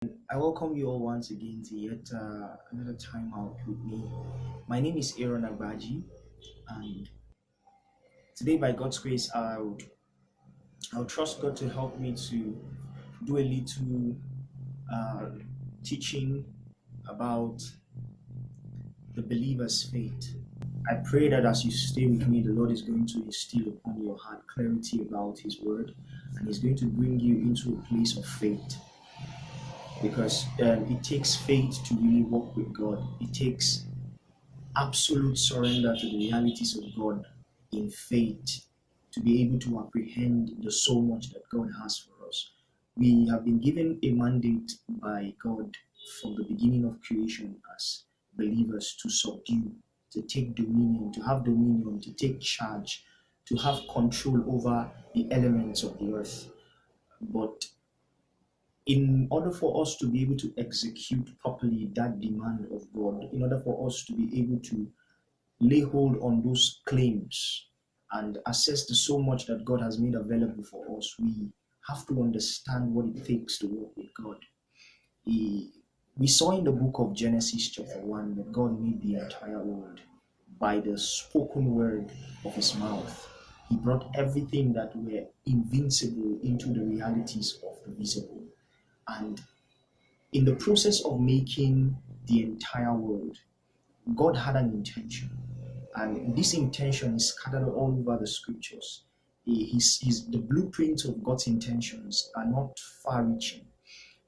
I welcome you all once again to yet another time out with me. My name is Aaron Agbaji, and today, by God's grace, I'll trust God to help me to do a little uh, teaching about the believer's faith. I pray that as you stay with me, the Lord is going to instill upon your heart clarity about His word, and He's going to bring you into a place of faith. Because it takes faith to really walk with God. It takes absolute surrender to the realities of God in faith to be able to apprehend the so much that God has for us. We have been given a mandate by God from the beginning of creation as believers to subdue, to take dominion, to take charge, to have control over the elements of the earth. But in order for us to be able to execute properly that demand of God, in order for us to be able to lay hold on those claims and assess the so much that God has made available for us, we have to understand what it takes to walk with God. We saw in the book of Genesis chapter 1 that God made the entire world by the spoken word of His mouth. He brought everything that were invincible into the realities of the visible. And in the process of making the entire world, God had an intention. And this intention is scattered all over the scriptures. The blueprints of God's intentions are not far-reaching.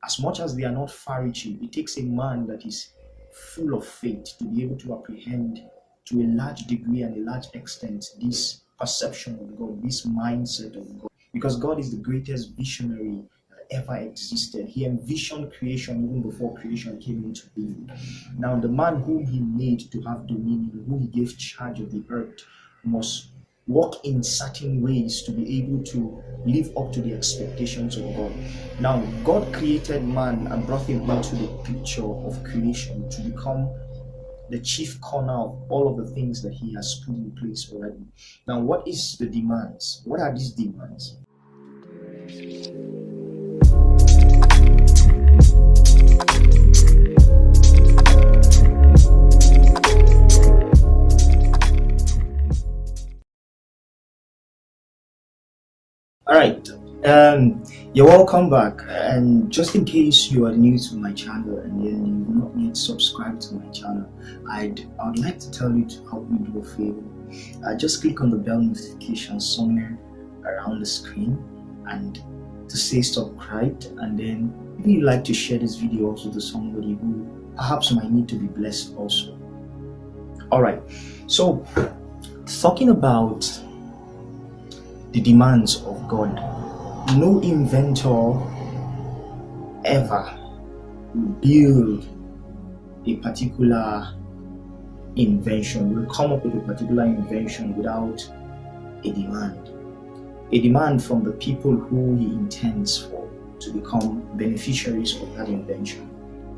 As much as they are not far-reaching, it takes a man that is full of faith to be able to apprehend to a large degree and a large extent this perception of God, this mindset of God. Because God is the greatest visionary ever existed. He envisioned creation even before creation came into being. Now, the man whom He made to have dominion, who He gave charge of the earth, must walk in certain ways to be able to live up to the expectations of God. Now, God created man and brought him into the picture of creation to become the chief corner of all of the things that He has put in place already. Now, what is the demands? What are these demands? All right. You're welcome back. And just in case you are new to my channel and then you've not yet subscribed to my channel, I'd like to tell you to help me do a favor. Just click on the bell notification somewhere around the screen and to say subscribed. And then if you'd like to share this video also to somebody who perhaps might need to be blessed also. All right. So talking about the demands of God. No inventor ever build a particular invention, will come up with a particular invention without a demand. A demand from the people who he intends for to become beneficiaries of that invention.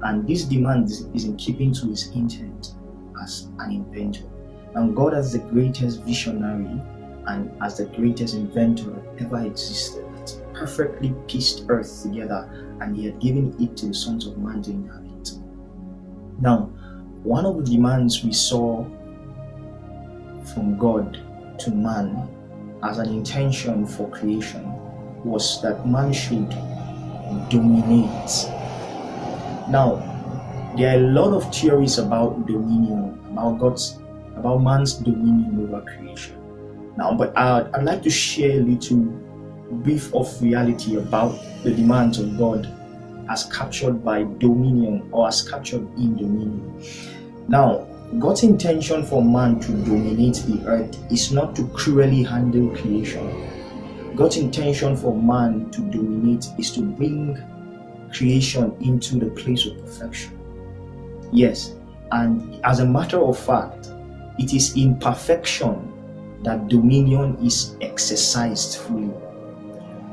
And this demand is in keeping to his intent as an inventor. And God, as the greatest visionary and as the greatest inventor that ever existed, that perfectly pieced earth together, and he had given it to the sons of man to inhabit. Now, one of the demands we saw from God to man as an intention for creation was that man should dominate. Now, there are a lot of theories about dominion, about man's dominion over creation. Now, but I'd like to share a little brief of reality about the demands of God as captured by dominion or as captured in dominion. Now, God's intention for man to dominate the earth is not to cruelly handle creation. God's intention for man to dominate is to bring creation into the place of perfection. Yes, and as a matter of fact, it is in perfection that dominion is exercised fully.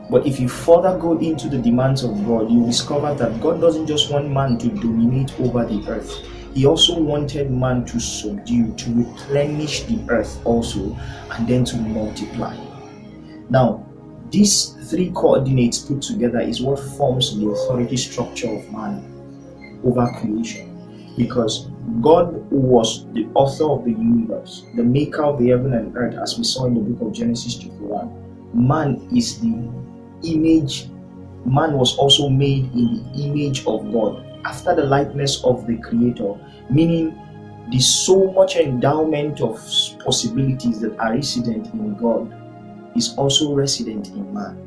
But if you further go into the demands of God, you discover that God doesn't just want man to dominate over the earth. He also wanted man to subdue, to replenish the earth also, and then to multiply. Now, These three coordinates put together is what forms the authority structure of man over creation. Because God was the author of the universe, the maker of the heaven and earth, as we saw in the book of Genesis chapter 1. Man is the image, man was also made in the image of God, after the likeness of the Creator, meaning there's so much endowment of possibilities that are resident in God is also resident in man.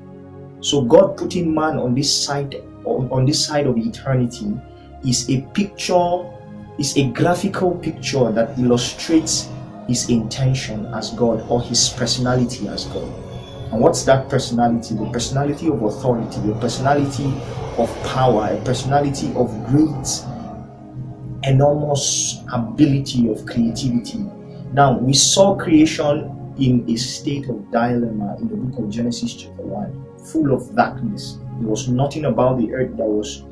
So God putting man on this side of eternity is a picture, is a graphical picture that illustrates his intention as God, or his personality as God. And what's that personality? The personality of authority, the personality of power, a personality of great, enormous ability of creativity. Now, we saw creation in a state of dilemma in the book of Genesis chapter 1, full of darkness. There was nothing about the earth that was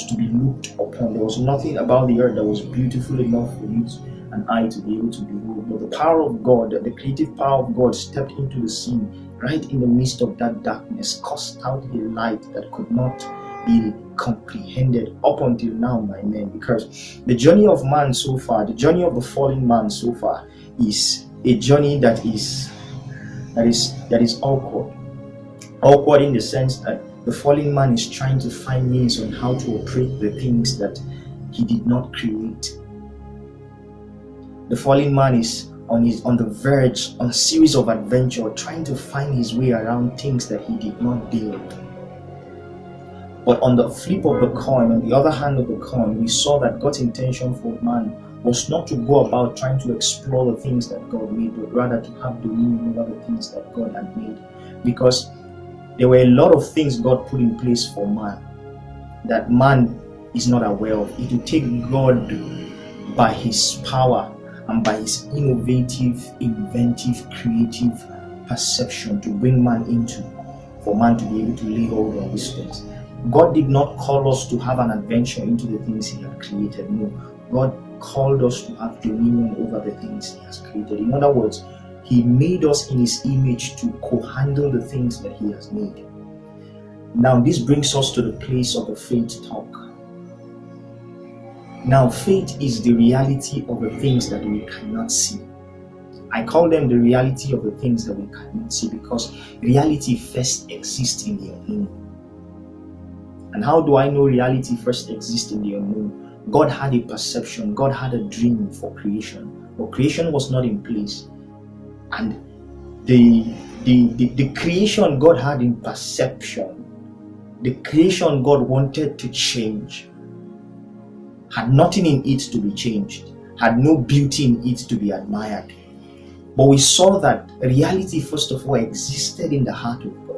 to be looked upon. There was nothing about the earth that was beautiful enough for you and I to be able to behold. But the power of God, the creative power of God, stepped into the scene right in the midst of that darkness, cast out a light that could not be comprehended up until now by men. Because the journey of man so far, the journey of the fallen man so far, is a journey that is awkward in the sense that the fallen man is trying to find means on how to operate the things that he did not create. The fallen man is on the verge, on a series of adventure, trying to find his way around things that he did not build. But on the flip of the coin, on the other hand of the coin, we saw that God's intention for man was not to go about trying to explore the things that God made, but rather to have dominion over the things that God had made. Because there were a lot of things God put in place for man that man is not aware of. It will take God by his power and by his innovative, inventive, creative perception to bring man into, for man to be able to lay hold on these things. God did not call us to have an adventure into the things he had created. No, God called us to have dominion over the things he has created. In other words, he made us in his image to co-handle the things that he has made. Now, this brings us to the place of the faith talk. Now, faith is the reality of the things that we cannot see. I call them the reality of the things that we cannot see because reality first exists in the unknown. And how do I know reality first exists in the unknown? God had a perception, God had a dream for creation, but creation was not in place. And the creation God had in perception, the creation God wanted to change, had nothing in it to be changed, had no beauty in it to be admired. But we saw that reality, first of all, existed in the heart of God,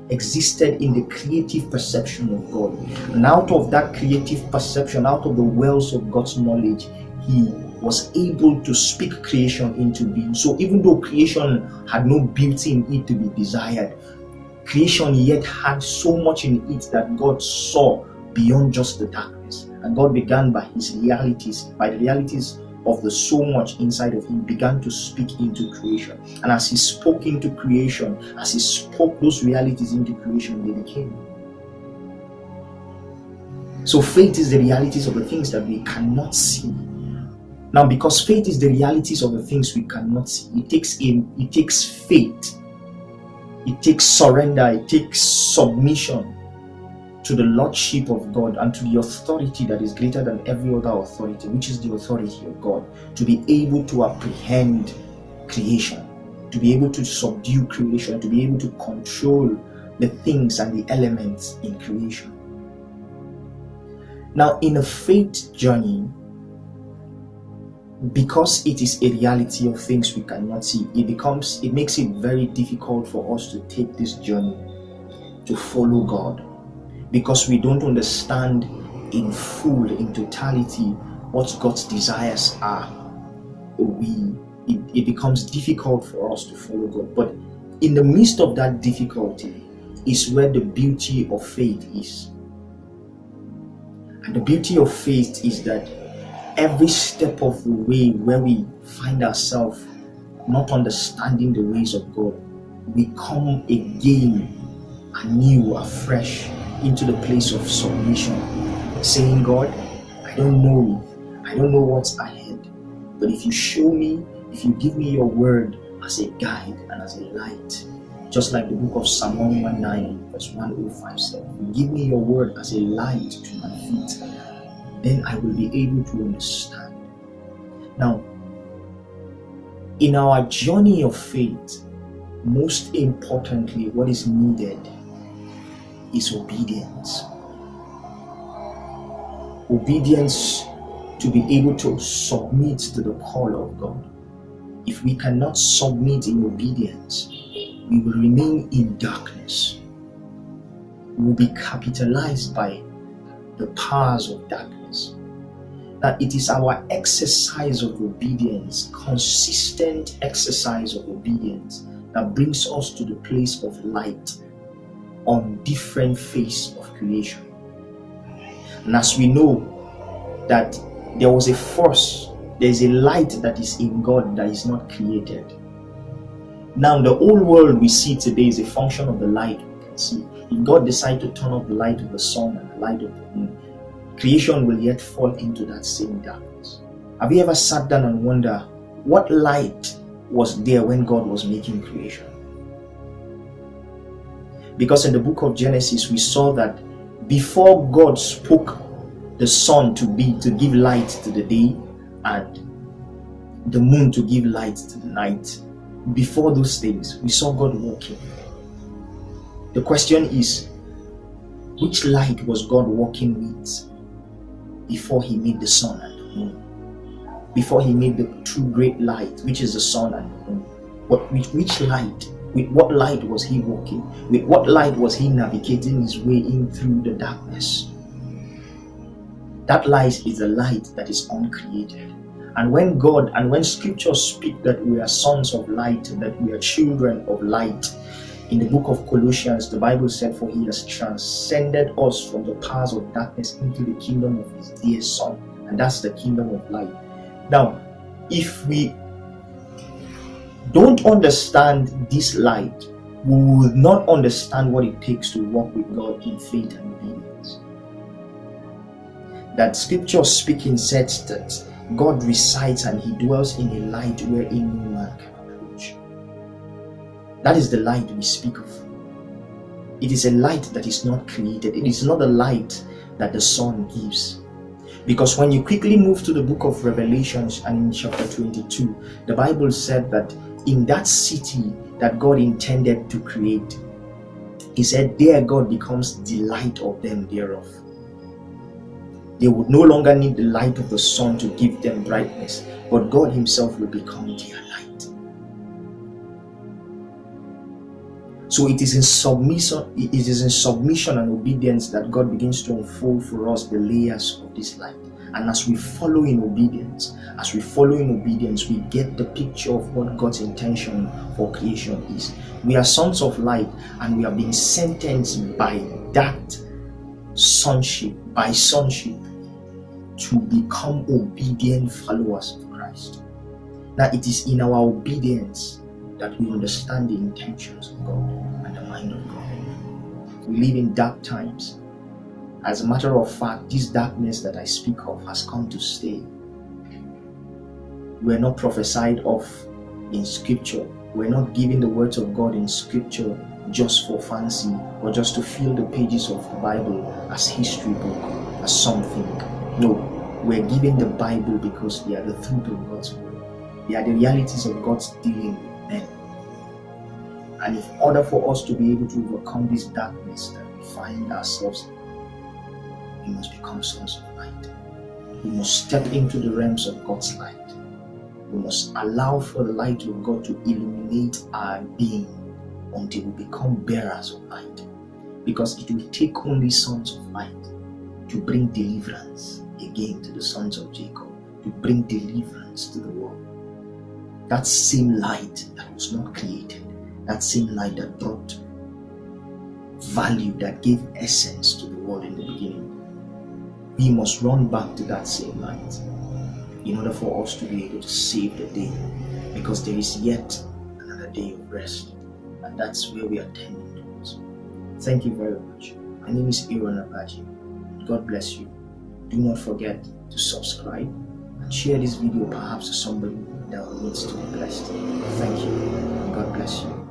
existed in the creative perception of God. And out of that creative perception, out of the wells of God's knowledge, he was able to speak creation into being. So even though creation had no beauty in it to be desired, creation yet had so much in it that God saw beyond just the darkness. And God began by his realities, by the realities of the so much inside of him, began to speak into creation. And as he spoke into creation, as he spoke those realities into creation, they became. So faith is the realities of the things that we cannot see. Now, because faith is the realities of the things we cannot see, it takes faith, it takes surrender, it takes submission to the lordship of God and to the authority that is greater than every other authority, which is the authority of God, to be able to apprehend creation, to be able to subdue creation, to be able to control the things and the elements in creation. Now, in a faith journey, because it is a reality of things we cannot see, it makes it very difficult for us to take this journey to follow God, because we don't understand in full, in totality, what God's desires are. It becomes difficult for us to follow God. But in the midst of that difficulty is where the beauty of faith is. And the beauty of faith is that every step of the way where we find ourselves not understanding the ways of God, we come again anew, afresh, into the place of submission, saying, God, I don't know what's ahead, but if you show me, if you give me your word as a guide and as a light, just like the book of Psalm 119 verse 105 said, if you give me your word as a light to my feet, then I will be able to understand. Now, in our journey of faith, most importantly, what is needed is obedience. Obedience to be able to submit to the call of God. If we cannot submit in obedience, we will remain in darkness. We will be capitalized by the powers of darkness. That it is our exercise of obedience, consistent exercise of obedience, that brings us to the place of light on different face of creation. And as we know that there was a force, there's a light that is in God that is not created. Now the whole world we see today is a function of the light we can see. If God decides to turn off the light of the sun and the light of the moon, creation will yet fall into that same darkness. Have you ever sat down and wondered what light was there when God was making creation? Because in the book of Genesis we saw that before God spoke the sun to give light to the day and the moon to give light to the night, before those things we saw God walking. The question is, which light was God walking with before he made the sun and the moon? Before he made the two great light, which is the sun and the moon? Which light? With what light was he walking? With what light was he navigating his way in through the darkness? That light is a light that is uncreated. And when scriptures speak that we are sons of light, that we are children of light, in the book of Colossians, the Bible said, for he has transcended us from the powers of darkness into the kingdom of his dear son. And that's the kingdom of light. Now, if we don't understand this light, we will not understand what it takes to walk with God in faith and obedience. That scripture speaking says that God resides and he dwells in a light wherein no man can approach. That is the light we speak of. It is a light that is not created. It is not a light that the sun gives. Because when you quickly move to the book of Revelations and in chapter 22, the Bible said that in that city that God intended to create, he said there God becomes the light of them thereof. They would no longer need the light of the sun to give them brightness, but God himself will become their light. So it is in submission and obedience that God begins to unfold for us the layers of this light. And as we follow in obedience, we get the picture of what God's intention for creation is. We are sons of light, and we are being sentenced by that sonship, to become obedient followers of Christ. Now it is in our obedience that we understand the intentions of God and the mind of God. We live in dark times. As a matter of fact, this darkness that I speak of has come to stay. We're not prophesied of in scripture. We're not giving the words of God in scripture just for fancy or just to fill the pages of the Bible as history book, as something. No, we're giving the Bible because they are the truth of God's word. They are the realities of God's dealing with men. And in order for us to be able to overcome this darkness that we find ourselves in, we must become sons of light. We must step into the realms of God's light. We must allow for the light of God to illuminate our being until we become bearers of light. Because it will take only sons of light to bring deliverance again to the sons of Jacob, to bring deliverance to the world. That same light that was not created, that same light that brought value, that gave essence to the world in the beginning. We must run back to that same light in order for us to be able to save the day, because there is yet another day of rest, and that's where we are tending towards. Thank you very much. My name is Aaron Abaji. God bless you. Do not forget to subscribe and share this video perhaps to somebody that needs to be blessed. Thank you, and God bless you.